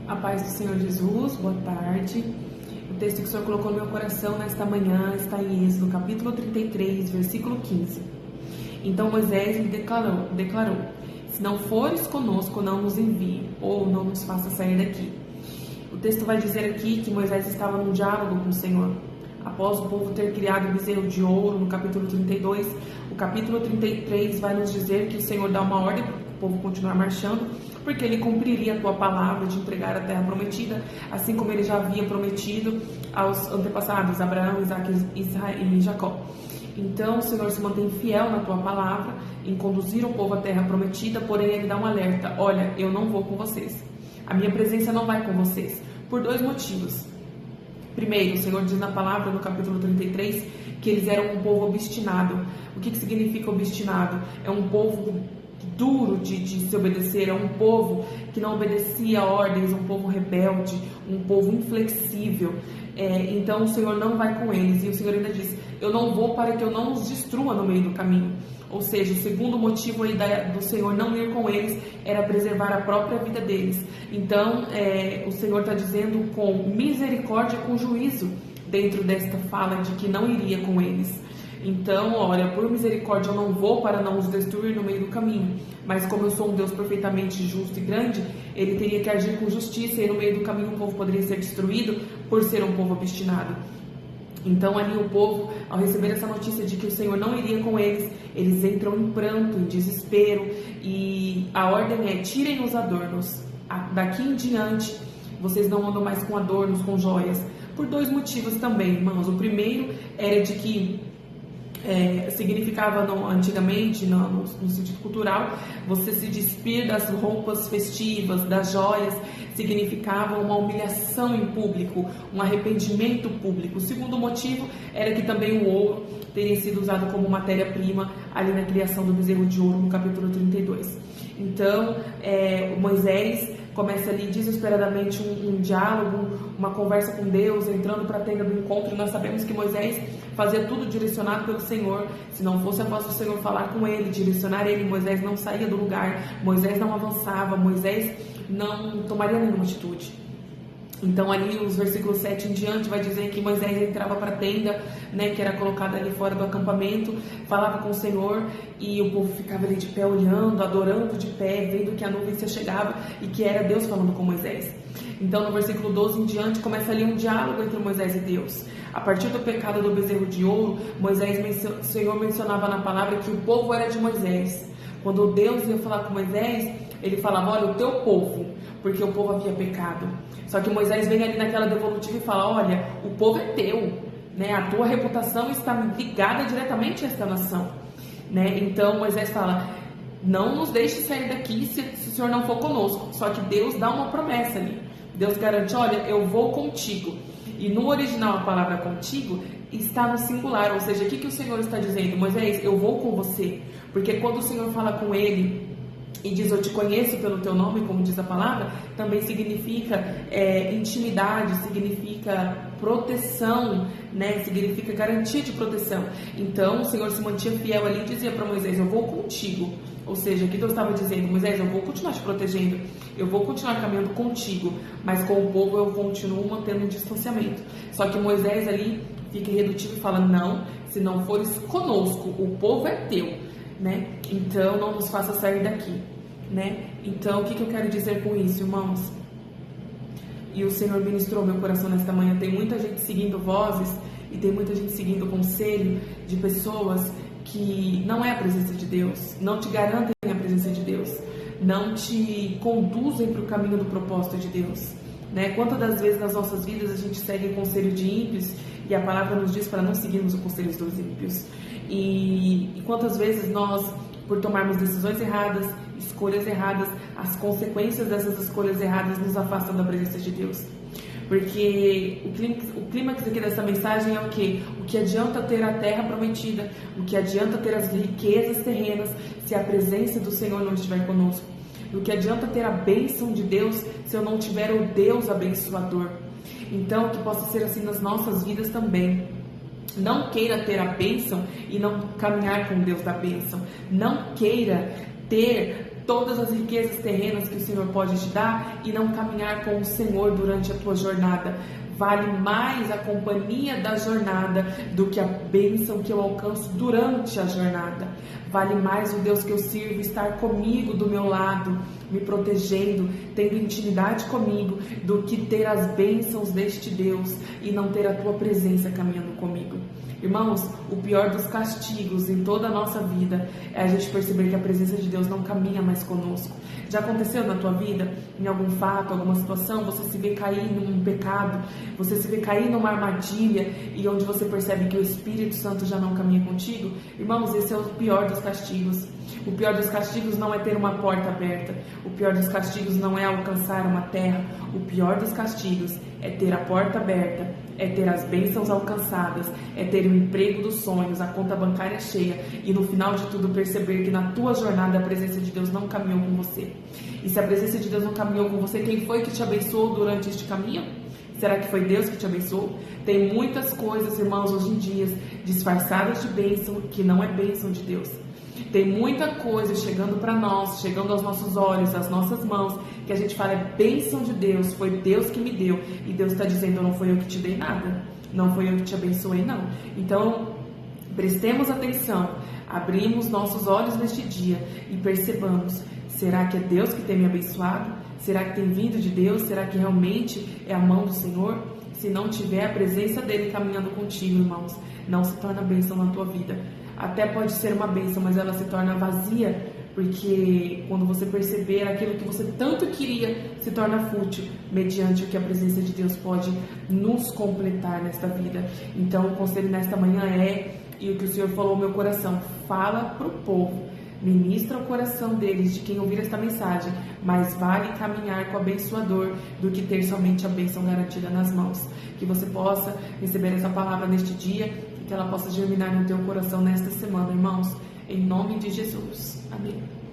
A paz do Senhor Jesus, boa tarde. O texto que o Senhor colocou no meu coração nesta manhã está em Êxodo, capítulo 33, versículo 15. Então Moisés lhe declarou: se não fores conosco, não nos envie, ou não nos faça sair daqui. O texto vai dizer aqui que Moisés estava num diálogo com o Senhor. Após o povo ter criado o bezerro de ouro, no capítulo 32, o capítulo 33 vai nos dizer que o Senhor dá uma ordem para o povo continuar marchando, porque ele cumpriria a tua palavra de entregar a terra prometida, assim como ele já havia prometido aos antepassados, Abraão, Isaque, Israel e Jacó. Então o Senhor se mantém fiel na tua palavra, em conduzir o povo à terra prometida, porém ele dá um alerta: olha, eu não vou com vocês, a minha presença não vai com vocês, por dois motivos. Primeiro, o Senhor diz na palavra, no capítulo 33, que eles eram um povo obstinado. O que significa obstinado? É um povo duro de se obedecer, é um povo que não obedecia ordens, um povo rebelde, um povo inflexível. Então o Senhor não vai com eles, e o Senhor ainda diz: eu não vou para que eu não os destrua no meio do caminho. Ou seja, o segundo motivo aí do Senhor não ir com eles era preservar a própria vida deles. Então o Senhor está dizendo com misericórdia, com juízo, dentro desta fala de que não iria com eles. Então, olha, por misericórdia eu não vou para não os destruir no meio do caminho, mas como eu sou um Deus perfeitamente justo e grande, ele teria que agir com justiça, e no meio do caminho o povo poderia ser destruído por ser um povo obstinado. Então ali o povo, ao receber essa notícia de que o Senhor não iria com eles, eles entram em pranto, em desespero, e a ordem é: tirem os adornos, daqui em diante vocês não andam mais com adornos, com joias, por dois motivos também, irmãos. O primeiro era de que significava antigamente, no sentido cultural, você se despir das roupas festivas, das joias, significava uma humilhação em público, um arrependimento público. O segundo motivo era que também o ouro teria sido usado como matéria-prima ali na criação do bezerro de ouro, no capítulo 32. Então Moisés começa ali desesperadamente um diálogo, uma conversa com Deus, entrando para a tenda do encontro. Nós sabemos que Moisés fazia tudo direcionado pelo Senhor. Se não fosse após o Senhor falar com ele, direcionar ele, Moisés não saía do lugar, Moisés não avançava, Moisés não tomaria nenhuma atitude. Então ali os versículos 7 em diante vai dizer que Moisés entrava para a tenda, que era colocada ali fora do acampamento, falava com o Senhor, e o povo ficava ali de pé olhando, adorando de pé, vendo que a nuvem se chegava e que era Deus falando com Moisés. Então no versículo 12 em diante começa ali um diálogo entre Moisés e Deus. A partir do pecado do bezerro de ouro, o Senhor mencionava na palavra que o povo era de Moisés. Quando Deus ia falar com Moisés, ele falava: olha, o teu povo, porque o povo havia pecado. Só que Moisés vem ali naquela devolutiva e fala: olha, o povo é teu, a tua reputação está ligada diretamente a esta nação, Então Moisés fala: não nos deixe sair daqui se o Senhor não for conosco. Só que Deus dá uma promessa ali, Deus garante: olha, eu vou contigo. E no original a palavra contigo está no singular, ou seja, o que o Senhor está dizendo? Moisés, eu vou com você, porque quando o Senhor fala com ele e diz: eu te conheço pelo teu nome, como diz a palavra, também significa intimidade, significa proteção, significa garantia de proteção. Então o Senhor se mantinha fiel ali e dizia para Moisés: eu vou contigo. Ou seja, o que Deus estava dizendo: Moisés, eu vou continuar te protegendo, eu vou continuar caminhando contigo, mas com o povo eu continuo mantendo um distanciamento. Só que Moisés ali fica irredutível e fala: não, se não fores conosco, o povo é teu, então não nos faça sair daqui, Então o que eu quero dizer com isso, irmãos? E o Senhor ministrou meu coração nesta manhã: tem muita gente seguindo vozes e tem muita gente seguindo conselho de pessoas que não é a presença de Deus, não te garantem a presença de Deus, não te conduzem para o caminho do propósito de Deus, Quantas das vezes nas nossas vidas a gente segue o conselho de ímpios e a palavra nos diz para não seguirmos o conselho dos ímpios, e quantas vezes nós, por tomarmos decisões erradas, escolhas erradas, as consequências dessas escolhas erradas nos afastam da presença de Deus. Porque o clímax aqui dessa mensagem é o quê? O que adianta ter a terra prometida, o que adianta ter as riquezas terrenas se a presença do Senhor não estiver conosco? O que adianta ter a bênção de Deus se eu não tiver o Deus abençoador? Então que possa ser assim nas nossas vidas também. Não queira ter a bênção e não caminhar com Deus da bênção. Não queira ter todas as riquezas terrenas que o Senhor pode te dar e não caminhar com o Senhor durante a tua jornada. Vale mais a companhia da jornada do que a bênção que eu alcanço durante a jornada. Vale mais o Deus que eu sirvo estar comigo do meu lado, me protegendo, tendo intimidade comigo, do que ter as bênçãos deste Deus e não ter a tua presença caminhando comigo. Irmãos, o pior dos castigos em toda a nossa vida é a gente perceber que a presença de Deus não caminha mais conosco. Já aconteceu na tua vida, em algum fato, alguma situação, você se vê cair num pecado, você se vê cair numa armadilha e onde você percebe que o Espírito Santo já não caminha contigo? Irmãos, esse é o pior dos castigos. O pior dos castigos não é ter uma porta aberta. O pior dos castigos não é alcançar uma terra. O pior dos castigos é ter a porta aberta, é ter as bênçãos alcançadas, é ter o emprego dos sonhos, a conta bancária cheia e no final de tudo perceber que na tua jornada a presença de Deus não caminhou com você. E se a presença de Deus não caminhou com você, quem foi que te abençoou durante este caminho? Será que foi Deus que te abençoou? Tem muitas coisas, irmãos, hoje em dia disfarçadas de bênção que não é bênção de Deus. Tem muita coisa chegando para nós, chegando aos nossos olhos, às nossas mãos, que a gente fala é bênção de Deus, foi Deus que me deu. E Deus está dizendo, não foi eu que te dei nada, não foi eu que te abençoei, não. Então, prestemos atenção, abrimos nossos olhos neste dia e percebamos, será que é Deus que tem me abençoado? Será que tem vindo de Deus? Será que realmente é a mão do Senhor? Se não tiver a presença dele caminhando contigo, irmãos, não se torna bênção na tua vida. Até pode ser uma bênção, mas ela se torna vazia, porque quando você perceber aquilo que você tanto queria, se torna fútil, mediante o que a presença de Deus pode nos completar nesta vida. Então, o conselho nesta manhã e o que o Senhor falou ao meu coração, fala para o povo, ministra o coração deles, de quem ouvir esta mensagem, mas vale caminhar com o abençoador do que ter somente a bênção garantida nas mãos. Que você possa receber essa palavra neste dia, que ela possa germinar no teu coração nesta semana, irmãos, em nome de Jesus. Amém.